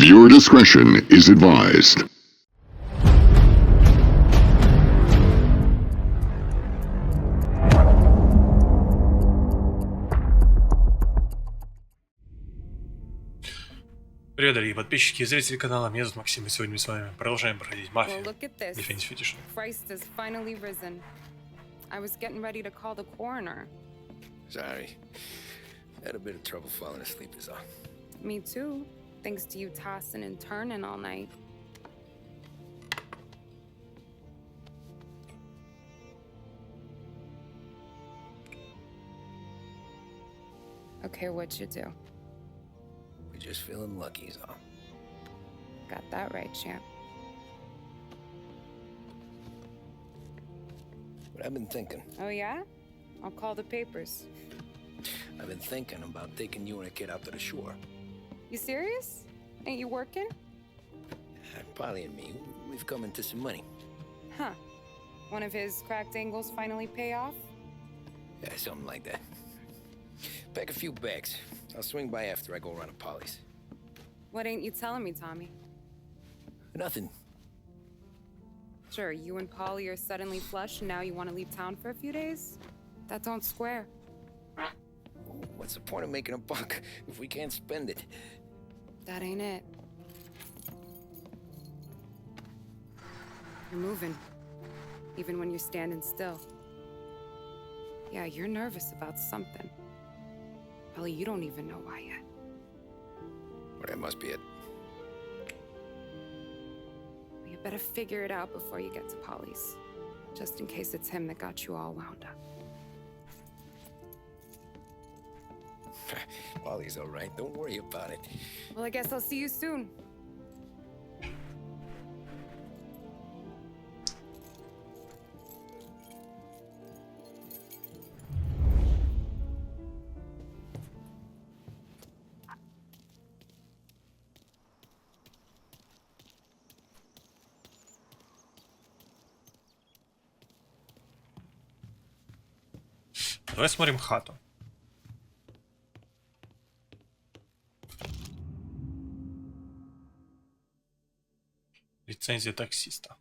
Viewer discretion is advised. Привет, дорогие подписчики и зрители канала. Меня зовут Максим, и сегодня мы с вами продолжаем проходить Мафию. Definitive Edition. Christ has finally risen. I was getting ready to call the coroner. Sorry. Had a bit of trouble falling asleep is all. Me too. Thanks to you tossing and turning all night. Okay, what'd you do? We're just feeling lucky is all. Got that right, champ. But I've been thinking. Oh yeah? I'll call the papers. I've been thinking about taking you and a kid out to the shore. You serious? Ain't you working? Polly and me, we've come into some money. Huh. One of his cracked angles finally pay off? Yeah, something like that. Pack a few bags. I'll swing by after I go around to Polly's. What ain't you telling me, Tommy? Nothing. Sure, you and Polly are suddenly flush and now you want to leave town for a few days? That don't square. What's the point of making a buck if we can't spend it? That ain't it. You're moving, even when you're standing still. Yeah, you're nervous about something. Probably you don't even know why yet. Well, that must be it. You better figure it out before you get to Polly's. Just in case it's him that got you all wound up. Polly's all right. Don't worry about it. Well, I guess I'll see you soon. Давай смотрим хату. Лицензия таксиста.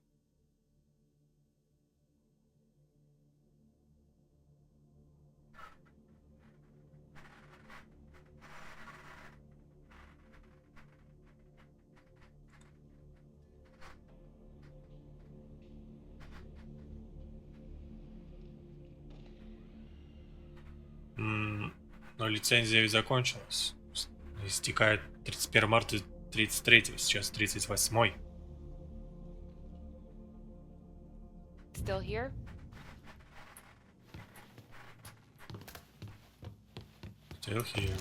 Но лицензия ведь закончилась. Истекает 31 марта 33, сейчас 38. Still here? Still here.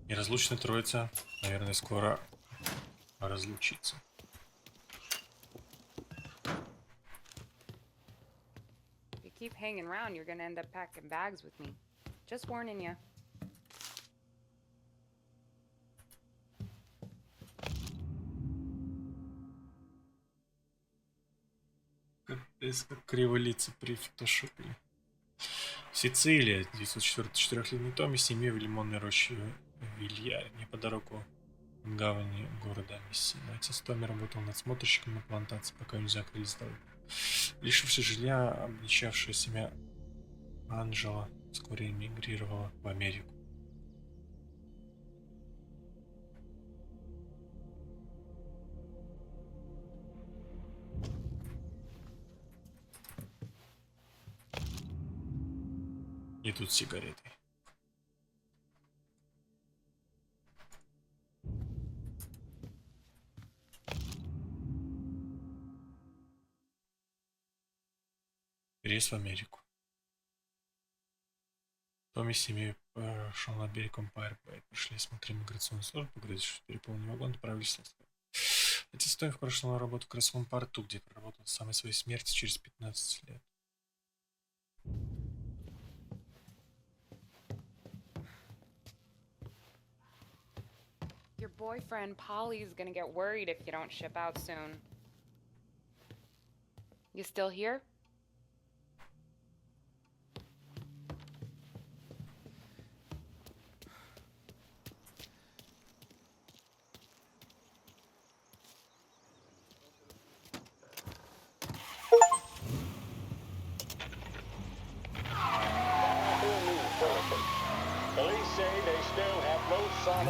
Неразлучная троица, наверное, скоро разлучится. If you keep hanging around, you're gonna end up packing bags with me. Just warning you. Криволицы прифотошопили. Сицилия, 904 четырехлетний том из семьи в лимонной роще Вилья, неподалеку от гавани города Мессина. Отец Томми работал надсмотрщиком на плантации, пока не закрыли ставку. Лишившись жилья, обнищавшая семья Анжела вскоре эмигрировала в Америку. И тут сигареты. Переезд в Америку. Томми с семьей пошел на берег Эмпайр-Бэй. Пришли смотреть миграционную службу, погрузить, что переполненный вагон, отправились на остров. Отец Томми прошел на работу в красивом порту, где проработал до самой своей смерти через 15 лет. Your boyfriend Polly's gonna get worried if you don't ship out soon. You still here?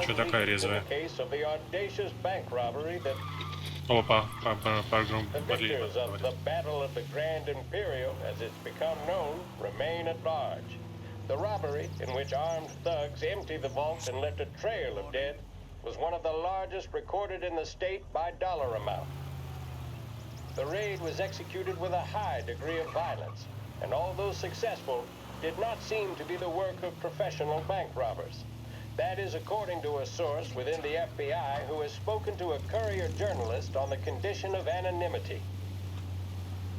Что такая резвая? Опа, погром подли. The robbery, in which armed thugs emptied the vault and left a trail of dead, was one of the largest recorded in the state by dollar amount. The raid was executed with a high degree of violence, and although successful, did not seem to be the work of professional bank robbers. That is according to a source within the FBI who has spoken to a Courier journalist on the condition of anonymity.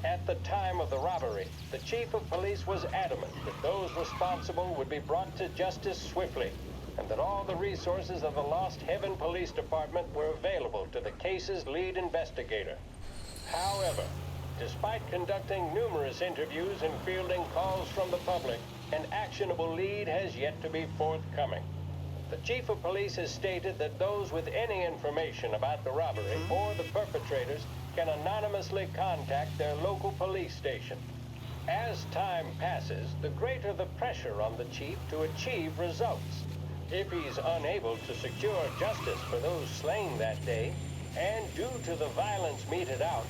At the time of the robbery, the chief of police was adamant that those responsible would be brought to justice swiftly, and that all the resources of the Lost Heaven Police Department were available to the case's lead investigator. However, despite conducting numerous interviews and fielding calls from the public, an actionable lead has yet to be forthcoming. The chief of police has stated that those with any information about the robbery or the perpetrators can anonymously contact their local police station. As time passes, the greater the pressure on the chief to achieve results. If he's unable to secure justice for those slain that day, and due to the violence meted out,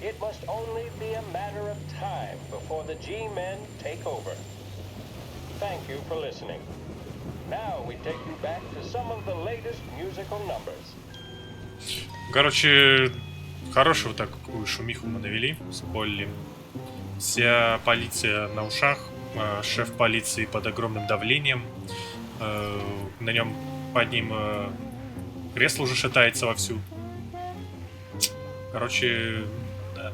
it must only be a matter of time before the G-men take over. Thank you for listening. Now we take you back to some of the latest musical numbers. Короче, хорошую такую шумиху мы навели с Полли. Вся полиция на ушах, шеф полиции под огромным давлением. На нем под ним кресло уже шатается вовсю. Короче, да.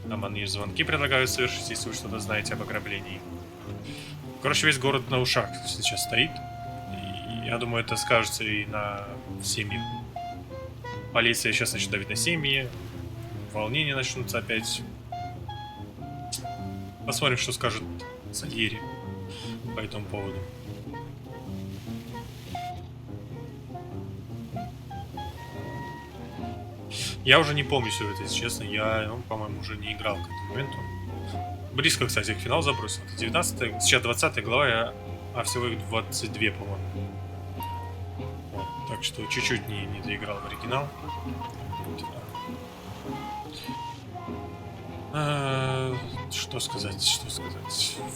Там они звонки предлагают совершить, если вы что-то знаете об ограблении. Короче, весь город на ушах сейчас стоит. И я думаю, это скажется и на семьях. Полиция сейчас начнет давить на семьи. Волнения начнутся опять. Посмотрим, что скажет Сальери по этому поводу. Я уже не помню все это, если честно. Я, по-моему, уже не играл к этому моменту. Близко, кстати, к финалу забросил. Это 19-я, сейчас 20 глава, а всего их 22, по-моему. Вот, так что чуть-чуть не доиграл в оригинал. Что сказать?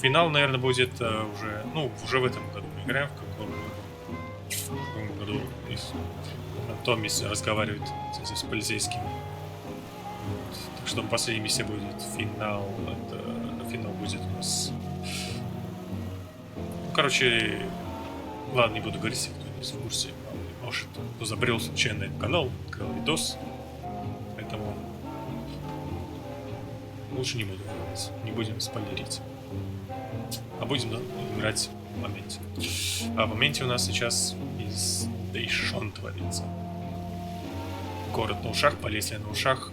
Финал, наверное, будет уже... Ну, уже в этом году мы играем. В каком году Томми разговаривает с полицейскими. Так что последняя миссия будет финал. Финал будет у нас... Короче, ладно, не буду говорить, кто не в курсе. Может, кто забрел случайно на этот канал, открыл видос. Поэтому лучше не буду говорить. Не будем спойлерить. А будем, да, играть в моменте. А в моменте у нас сейчас из Дейшон творится. Город на ушах, полиция на ушах.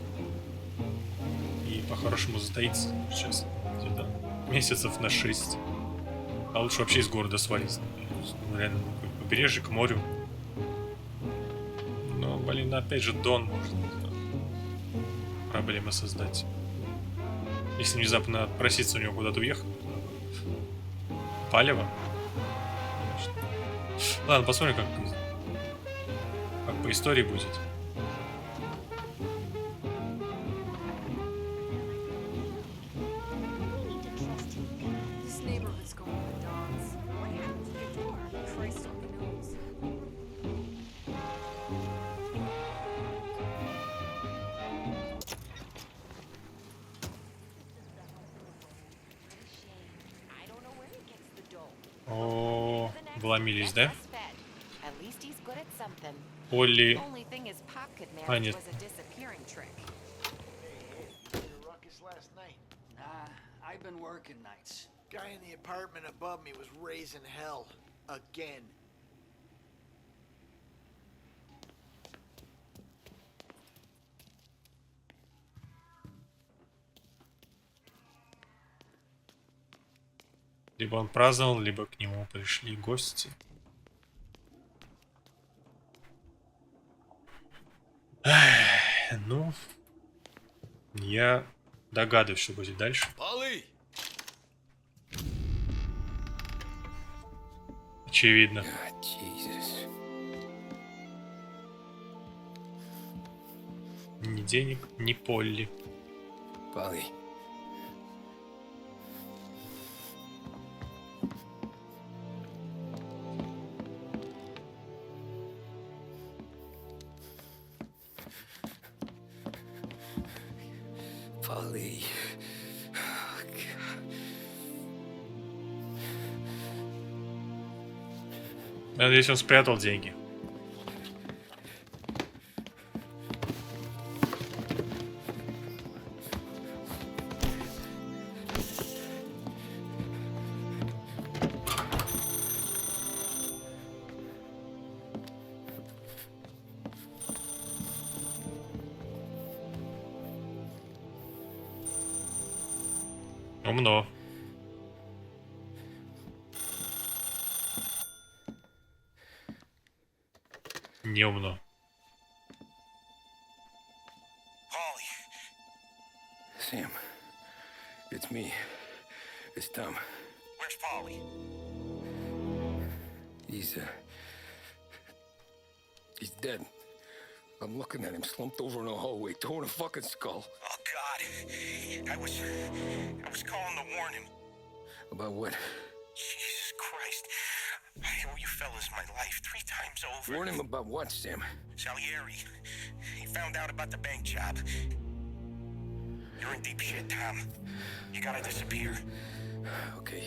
И по-хорошему затаится сейчас где-то месяцев на 6. А лучше вообще из города свалить. Ну, реально, побережье к морю. Но, блин, опять же, Дон может проблемы создать. Если внезапно проситься у него куда-то уехать. Палево. Ладно, посмотрим, как по истории будет. О, вломились, да? Полли... А, нет. I've been working nights. Guy in the apartment above me was raising hell again. Либо он праздновал, либо к нему пришли гости. Эх, ну, я догадываюсь, что будет дальше. Очевидно. God, Jesus. Ни денег, ни Полли. Polly. Polly. Oh, God. Надеюсь, он спрятал деньги. Умно. Не умно. Polly. Sam, it's me. It's Tom. Where's Polly? He's dead. I'm looking at him slumped over in a hallway, torn a fucking skull. Oh, God. I was calling to warn him. About what? Jesus Christ. I owe you fellas my life 3 times over. Warn him about what, Sam? Salieri. He found out about the bank job. You're in deep shit, Tom. You gotta disappear. Okay.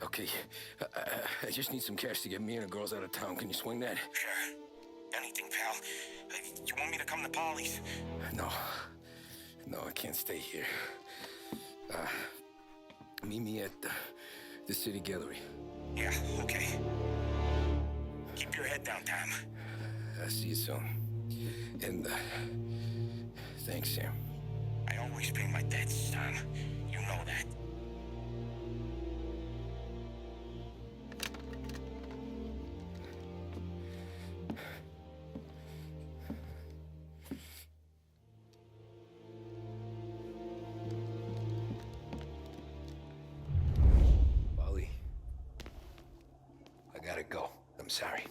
Okay. I just need some cash to get me and the girls out of town. Can you swing that? Sure. Anything, pal. You want me to come to Polly's? No. No, I can't stay here. Meet me at the city gallery. Yeah, okay. Keep your head down, Tom. I'll see you soon. And, thanks, Sam. I always pay my debts, Tom. You know that. Polly, I gotta go. I'm sorry.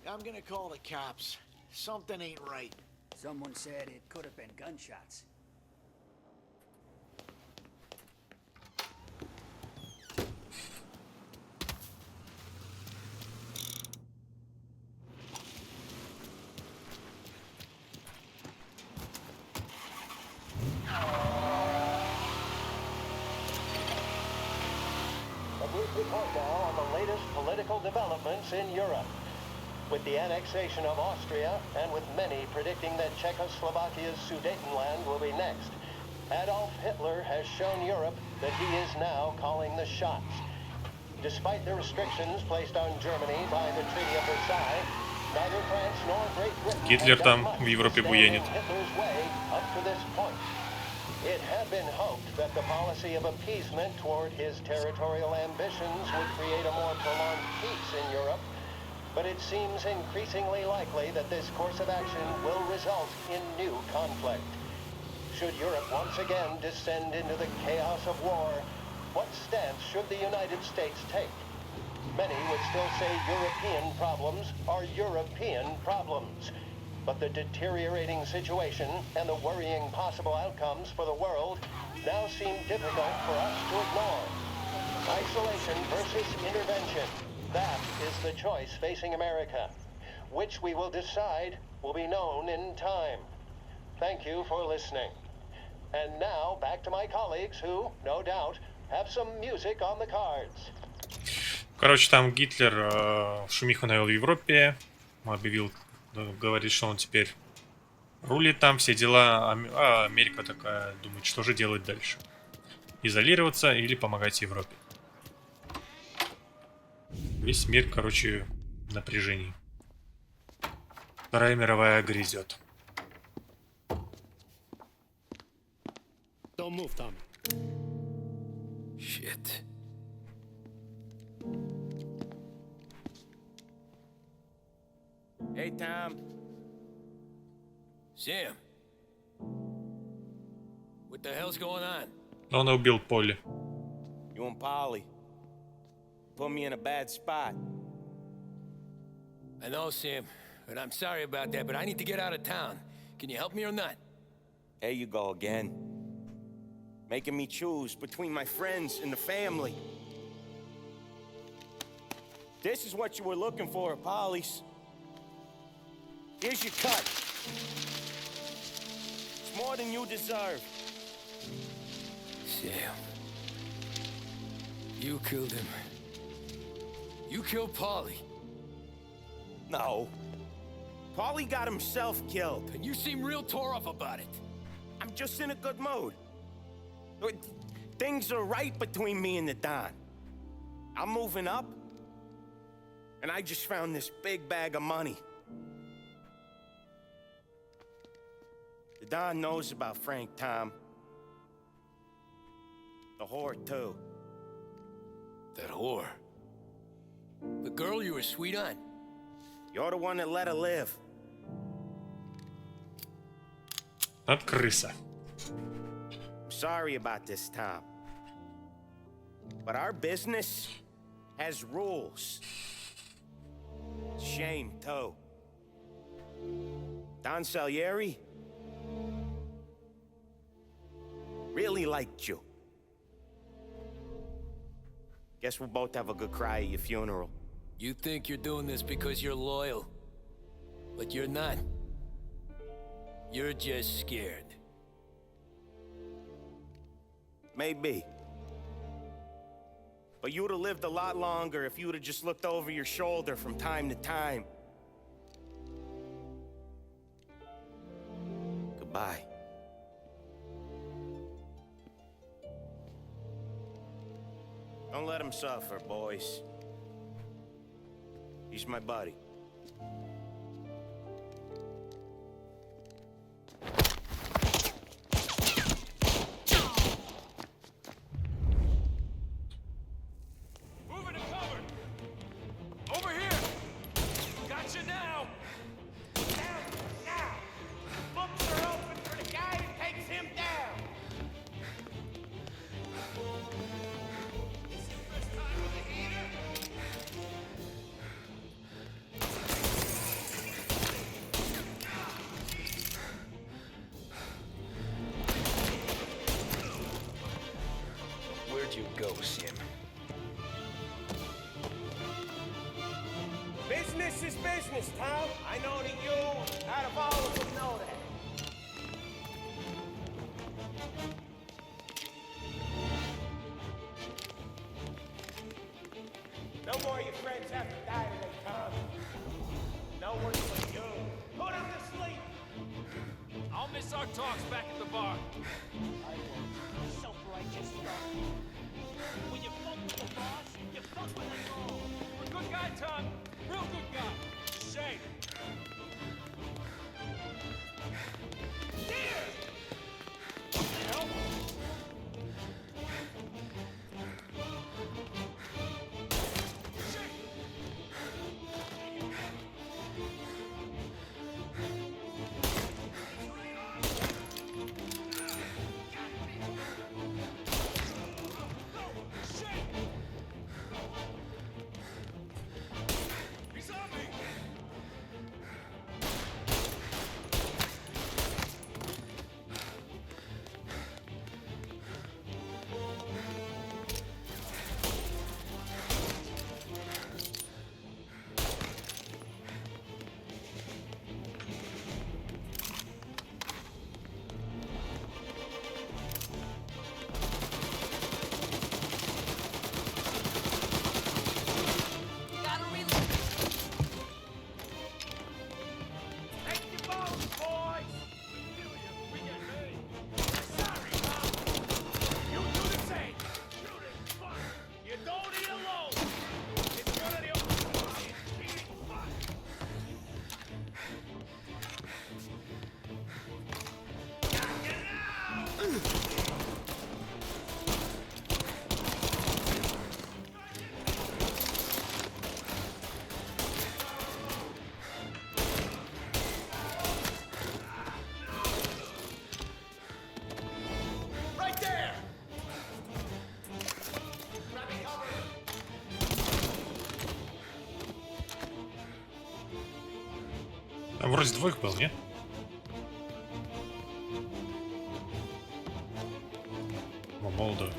I'm gonna call the cops. Something ain't right. Someone said it could have been gunshots. A brief report now on the latest political developments in Europe. With the annexation of Austria, and with many predicting that Czechoslovakia's Sudetenland will be next, Adolf Hitler has shown Europe that he is now calling the shots. Despite the restrictions placed on Germany by the Treaty of Versailles, neither France nor Great Britain Гитлер have там done much в Европе to stand буянит. in Hitler's way up to this point. It had been hoped that the policy of appeasement toward his territorial ambitions would create a more prolonged peace in Europe, but it seems increasingly likely that this course of action will result in new conflict. Should Europe once again descend into the chaos of war, what stance should the United States take? Many would still say European problems are European problems. But the deteriorating situation and the worrying possible outcomes for the world now seem difficult for us to ignore. Isolation versus intervention. That is the choice facing America. Which we will decide will be known in time. Thank you for listening. And now back to my colleagues who, no doubt, have some music on the cards. Короче, там Гитлер шумиху навел в Европе, объявил, говорит, что он теперь рулит там, все дела, а Америка такая думает, что же делать дальше. Изолироваться или помогать Европе. Весь мир, короче, в напряжении. Вторая мировая грызет. Don't move, Tom. Shit. Hey, Tom. Sam. What the hell's going on? Он убил Полли. You and Polly put me in a bad spot. I know, Sam, and I'm sorry about that, but I need to get out of town. Can you help me or not? There you go again. Making me choose between my friends and the family. This is what you were looking for at Polly's. Here's your cut. It's more than you deserve. Sam. You killed him. You killed Paulie. No. Polly got himself killed. And you seem real tore up about it. I'm just in a good mood. Things are right between me and the Don. I'm moving up, and I just found this big bag of money. The Don knows about Frank, Tom. The whore, too. That whore. The girl you were sweet on. You're the one that let her live. От крыса. I'm sorry about this, Tom. But our business has rules. Shame, too. Don Salieri really liked you. Guess we'll both have a good cry at your funeral. You think you're doing this because you're loyal. But you're not. You're just scared. Maybe. But you'd have lived a lot longer if you'd have just looked over your shoulder from time to time. Goodbye. Don't let him suffer, boys. He's my buddy. Moving to cover! Over here! Gotcha now! Now! Books are open for the guy who takes him down! This is the first time with the heater? Where'd you go, Sam? Business is business, Tom. I know that you, out of all of them, know that. No more of your friends have to die today, Tom. No worse for you. Put him to sleep. I'll miss our talks back at the bar. Self-righteous stuff. When you fuck with the boss, you fuck with us all. You're a good guy, Tom. Real good guy. Shame. He's on me. Take your bones, boys! We feel you. We get paid. Sorry, Mom. You do the same. Shoot it. Fuck. You don't eat alone. It's one of the old eating fuck. вроде двоих был, нет? О, молодой.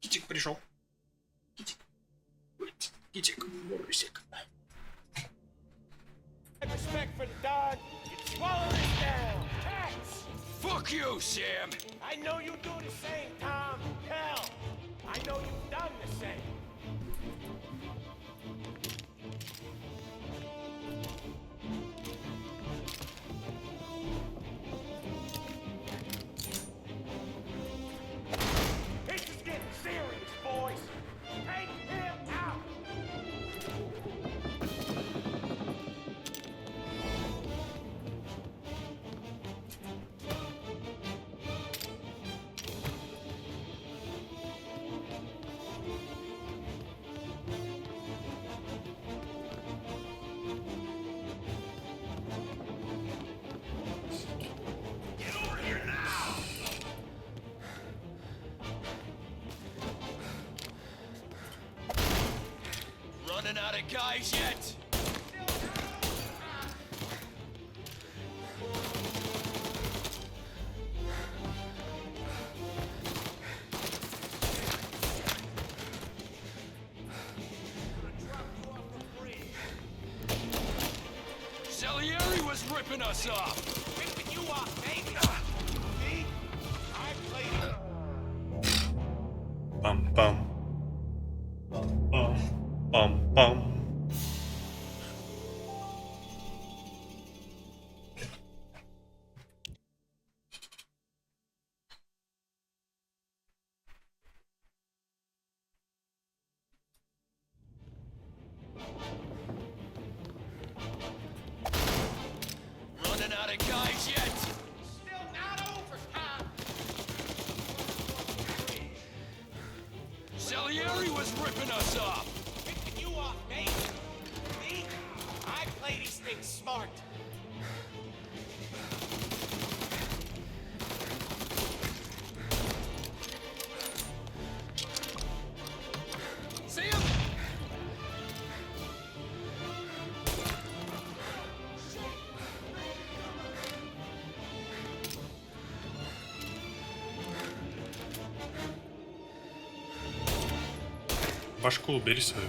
Китик пришел. Китик. Китик. Мурусик. Respect for the dog. You swallow this down. Cats. Fuck you, Sam! I know you do the same, Tom. Hell, I know you've done the same. This is getting serious, boys. Take him out. Running out of guys yet? Salieri was ripping us off! Ripping you off, baby. See? I played it. Pam pam. Pam pam pam. Running out of guys yet? Still not over, Tom. Salieri was ripping us off! Ripping you off, mate. See? I play these things smart. See him? Башку убери свою.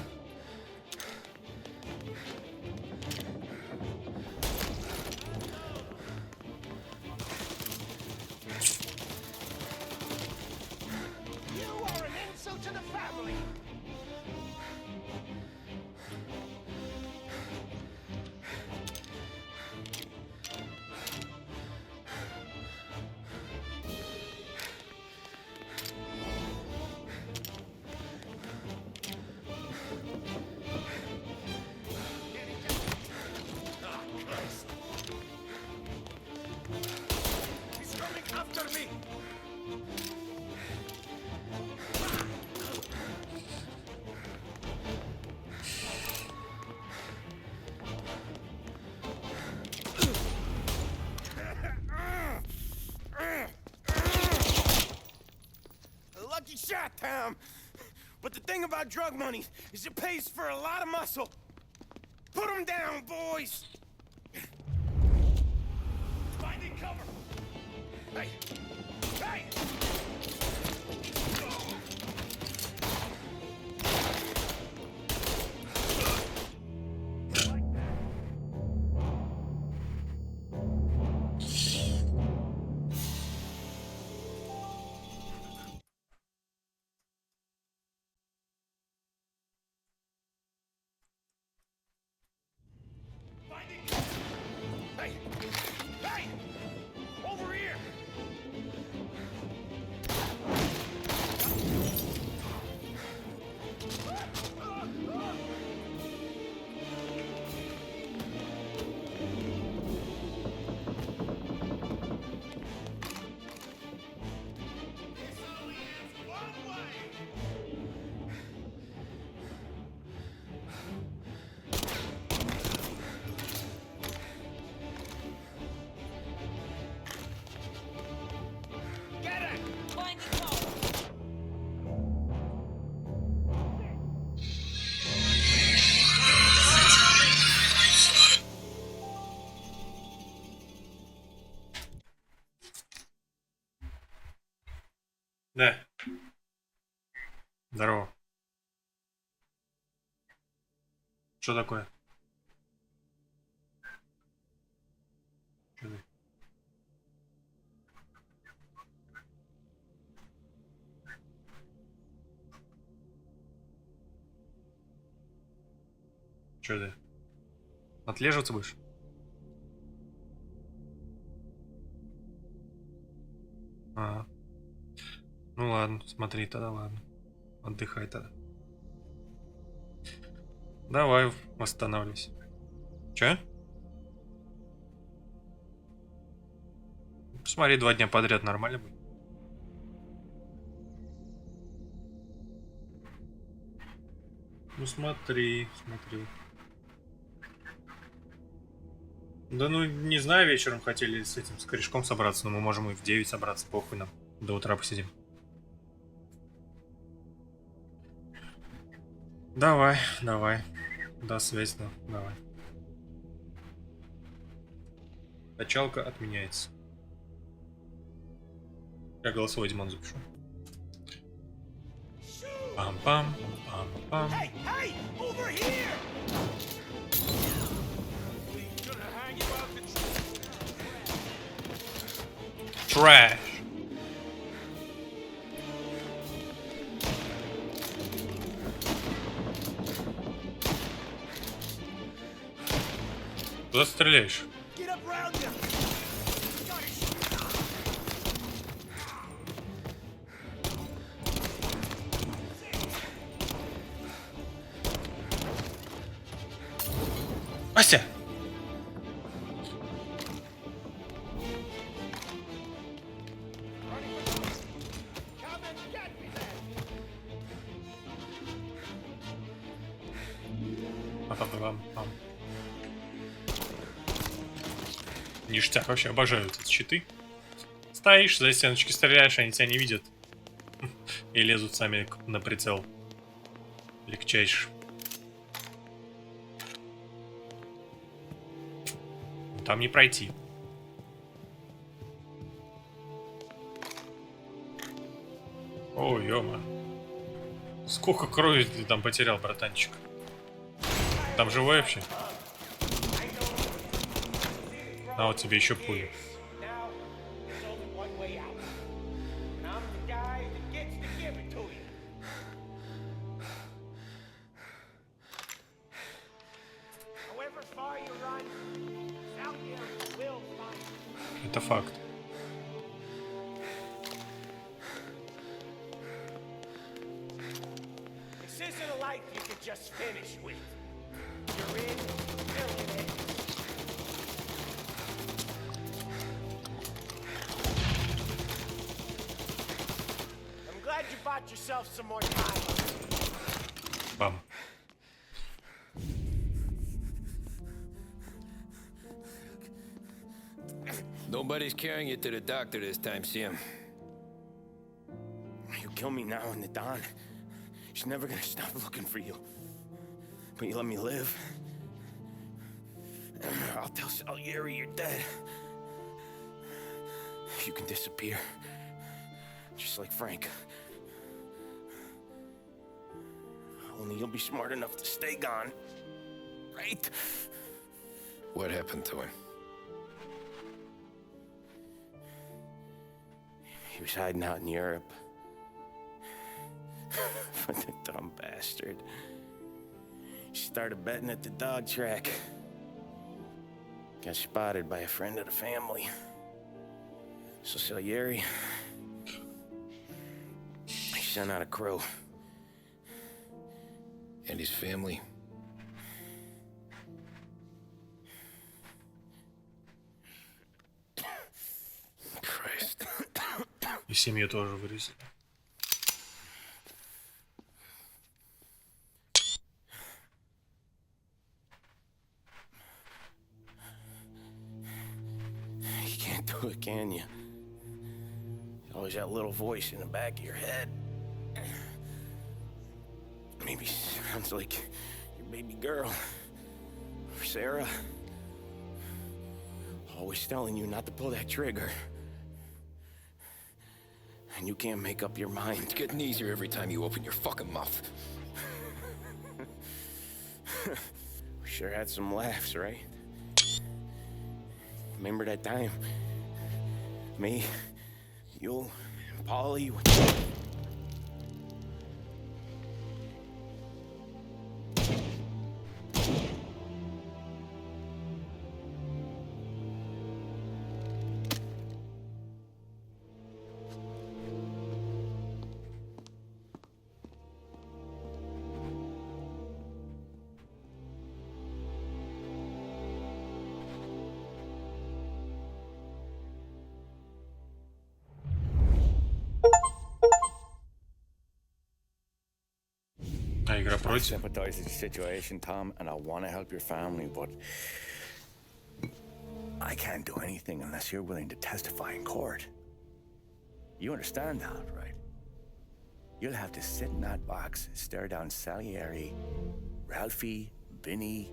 After me. Lucky shot, Tom. But the thing about drug money is it pays for a lot of muscle. Put them down, boys. Finding cover. Hey! Hey! Hey! Hey! Over here! This only ends one way! Get it! Да. Здорово. Что такое? Чё ты? Чё ты? Отлеживаться будешь? Ага. Ну ладно, смотри тогда, ладно. Отдыхай тогда. Давай, восстанавливайся. Чё? Посмотри, 2 дня подряд нормально будет. Ну смотри, смотри. Да ну, не знаю, вечером хотели с этим, с корешком собраться, но мы можем и в 9 собраться, похуй нам. До утра посидим. Давай, давай. Да, связь, да, давай. Качалка отменяется. Я голосовой Димон запишу. Пам-пам, пам-пам. Hey! Hey! Over here! We're gonna hang you out the Trash. Куда ты стреляешь? Get up round them! Ася! Come and get me then! Пам-пам-пам-пам. Ништяк, вообще обожаю эти щиты. Стоишь, за стеночки стреляешь, они тебя не видят. И лезут сами на прицел. Легчайший. Там не пройти. О, ё-мо. Сколько крови ты там потерял, братанчик? Там живой вообще? А вот тебе еще пули. Now, there's only one way out. And I'm the guy that gets to give it to you. However far you run, out there will find you. Это факт. This isn't a life you could just finish with. You're in till it ends. bought yourself some more time. Бам. Nobody's carrying you to the doctor this time, Sam. You kill me now in the dawn. She's never gonna stop looking for you. But you let me live. I'll tell Salieri you're dead. You can disappear. Just like Frank. Only you'll be smart enough to stay gone. Right? What happened to him? He was hiding out in Europe. But the dumb bastard. He started betting at the dog track. Got spotted by a friend of the family. So Salieri, he sent out a crew. And his family? Christ. И семью тоже вырезали. You can't do it, can you? Always that little voice in the back of your head. Maybe sounds like your baby girl. Or Sarah. Always telling you not to pull that trigger. And you can't make up your mind. It's getting easier every time you open your fucking mouth. We sure had some laughs, right? Remember that time? Me, you, and Polly. А игра I против. sympathize with the situation, Tom, and I want to help your family, but I can't do anything unless you're willing to testify in court. You understand that, right? You'll have to sit in that box, stare down Salieri, Ralphie, Vinny,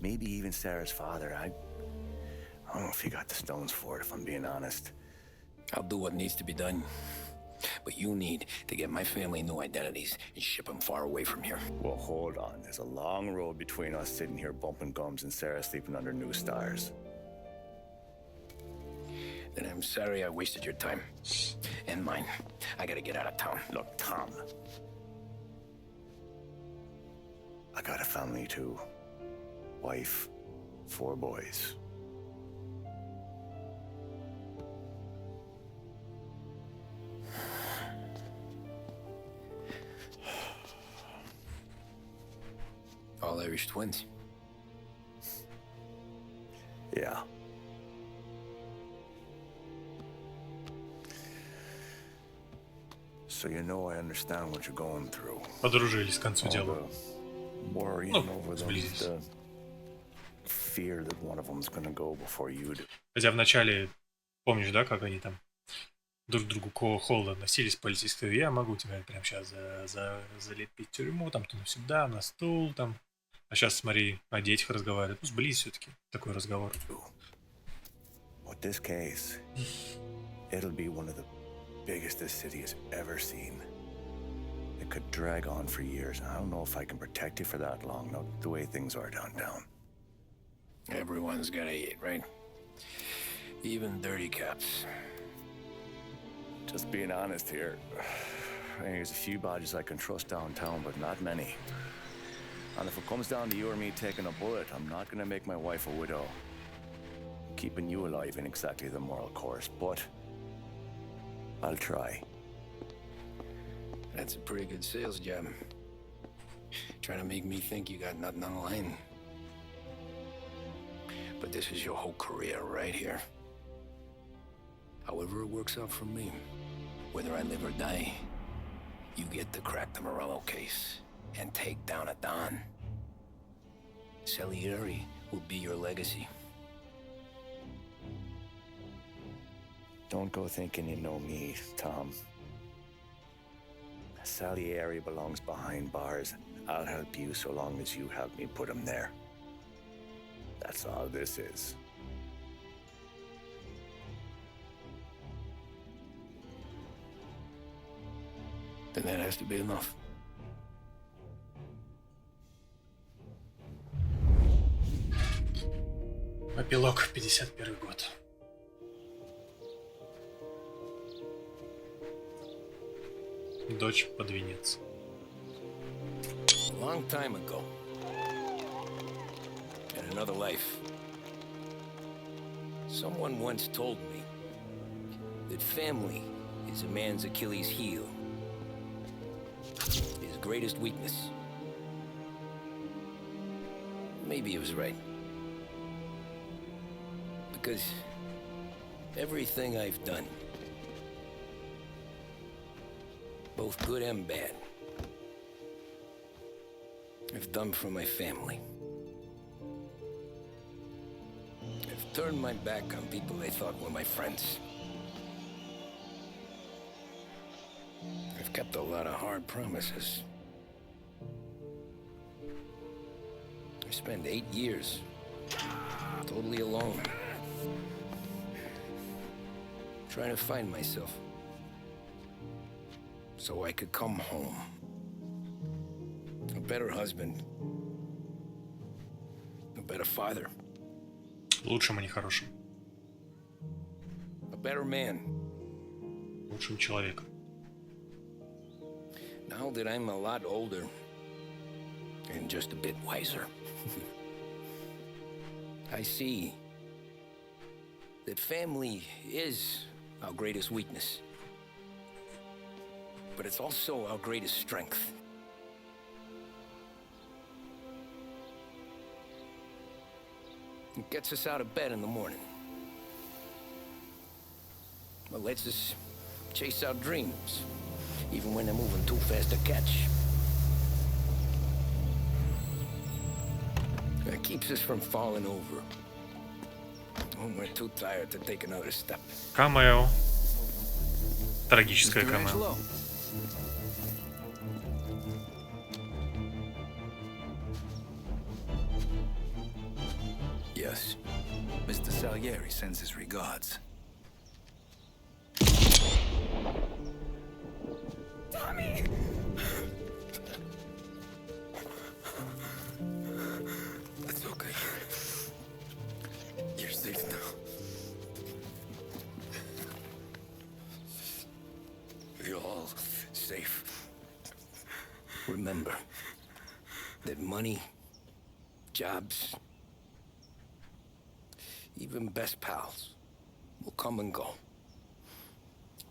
maybe even Sarah's father. I don't know if you got the stones for it, if I'm being honest. I'll do what needs to be done. But you need to get my family new identities and ship them far away from here. Well, hold on. There's a long road between us sitting here bumping gums and Sarah sleeping under new stars. Then I'm sorry I wasted your time. And mine. I gotta get out of town. Look, Tom. I got a family too. Wife, 4 boys. All Irish twins. Yeah. So you know I understand what you're going through. Подружились к концу дела. Worrying Ну, over them, сблизились. the fear that one of them's gonna go before you do. Хотя вначале, помнишь, да, как они там друг другу холодно относились, полицейские, я могу тебя прямо сейчас залепить в тюрьму, там туда-сюда, на стул, там. А сейчас, смотри, о детях разговаривают. Ну, сблизь все-таки такой разговор. With this case, it'll be one of the biggest this city has ever seen. It could drag on for years, and I don't know if I can protect you for that long, not the way things are downtown. Everyone's gotta eat, right? Even dirty cops. Just being honest here, there's a few badges I can trust downtown, but not many. And if it comes down to you or me taking a bullet, I'm not gonna make my wife a widow. Keeping you alive ain't exactly the moral course, but I'll try. That's a pretty good sales job. Trying to make me think you got nothing on the line. But this is your whole career right here. However it works out for me, whether I live or die, You get to crack the Morello case and take down a Don. Salieri will be your legacy. Don't go thinking you know me, Tom. Salieri belongs behind bars. I'll help you so long as you help me put him there. That's all this is. Then that has to be enough. Эпилог, 51 год. Дочь под венец. A long time ago, in another life, someone once told me that family is a man's Achilles heel, his greatest weakness. Maybe he was right. Because everything I've done, both good and bad, I've done for my family. I've turned my back on people I thought were my friends. I've kept a lot of hard promises. I spent 8 years totally alone, trying to find myself so I could come home. A better husband. A better father. Лучшим, а не хорошим. A better man. Лучшим человеком. Now that I'm a lot older and just a bit wiser, I see that family is our greatest weakness, but it's also our greatest strength. It gets us out of bed in the morning. It lets us chase our dreams, even when they're moving too fast to catch. It keeps us from falling over when we're too tired to take another step. Камео. Трагическое камео. Yes. Mr. Salieri sends his regards. Tommy! It's okay. You're safe now. You're all safe. Remember that money, jobs, even best pals will come and go.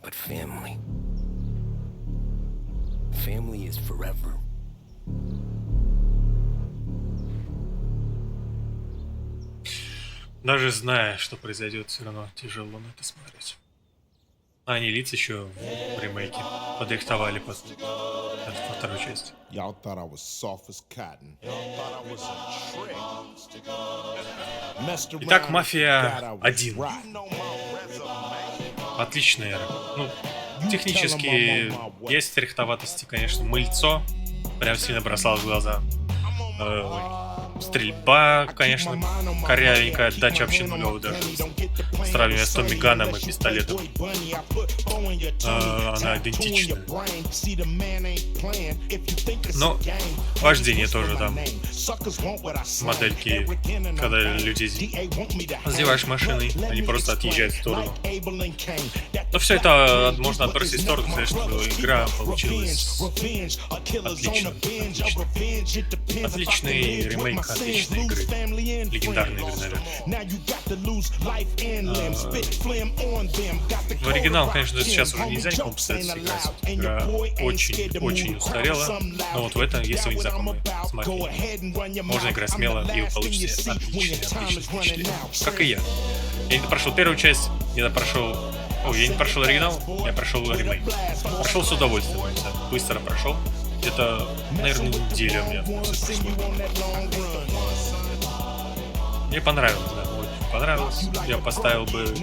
But family is forever. Даже зная, что произойдет, все равно тяжело на это смотреть. А они лица еще в ремейке подрихтовали под вторую часть. Итак, Мафия 1. Отличная. Ну, технически есть рихтоватости, конечно. Мыльцо прям сильно бросалось в глаза. Стрельба, конечно, корявенькая, отдача вообще нулевая даже. Сравнивая с Томми Ганом и пистолетом. Она идентична. Но вождение тоже там. Модельки, когда люди развиваешь машиной, они просто отъезжают в сторону. Но все это можно отбросить в сторону, сказать, что игра получилась отлично. Отличный ремейк отличной игры. Легендарной игры, наверное. В оригинал, конечно, сейчас уже нельзя никому представиться играть. Игра очень устарела. Но вот в это, если вы не знакомы с Мафией, можно играть смело, и вы получите отличное впечатление. Как и я. Я не допрошел первую часть, не допрошел Ой, я не прошел оригинал, я прошел ремейк. Прошел с удовольствием, быстро прошел. Где-то, наверное, неделя у меня прошло. Мне понравилось, да, вот, понравилось. Я поставил бы...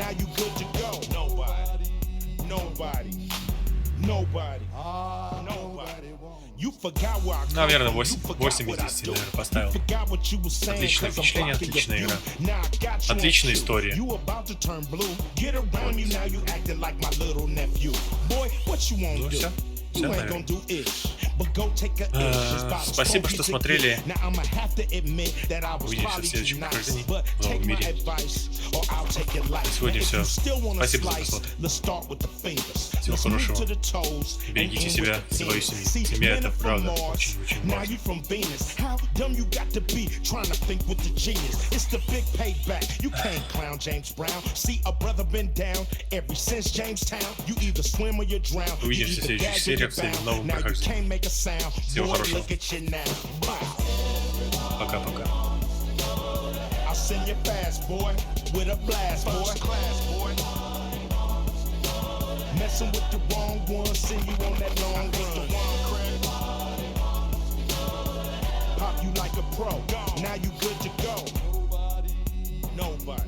Наверное, 8 из 10, наверное, поставил. Отличное впечатление, отличная игра. Отличная история. Ну все. Все, наверное. Спасибо, что смотрели. Увидимся в следующем прохождении в новом мире. На сегодня все. Спасибо за просмотр. Всего хорошего. Берегите себя, свою семью. Семья — это правда очень-очень важно. Увидимся в следующих сериях, в новом прохождении. Всего хорошего. Пока-пока. Messing with the wrong one, send you on that long run. Pop you like a pro, now you good to go. Nobody.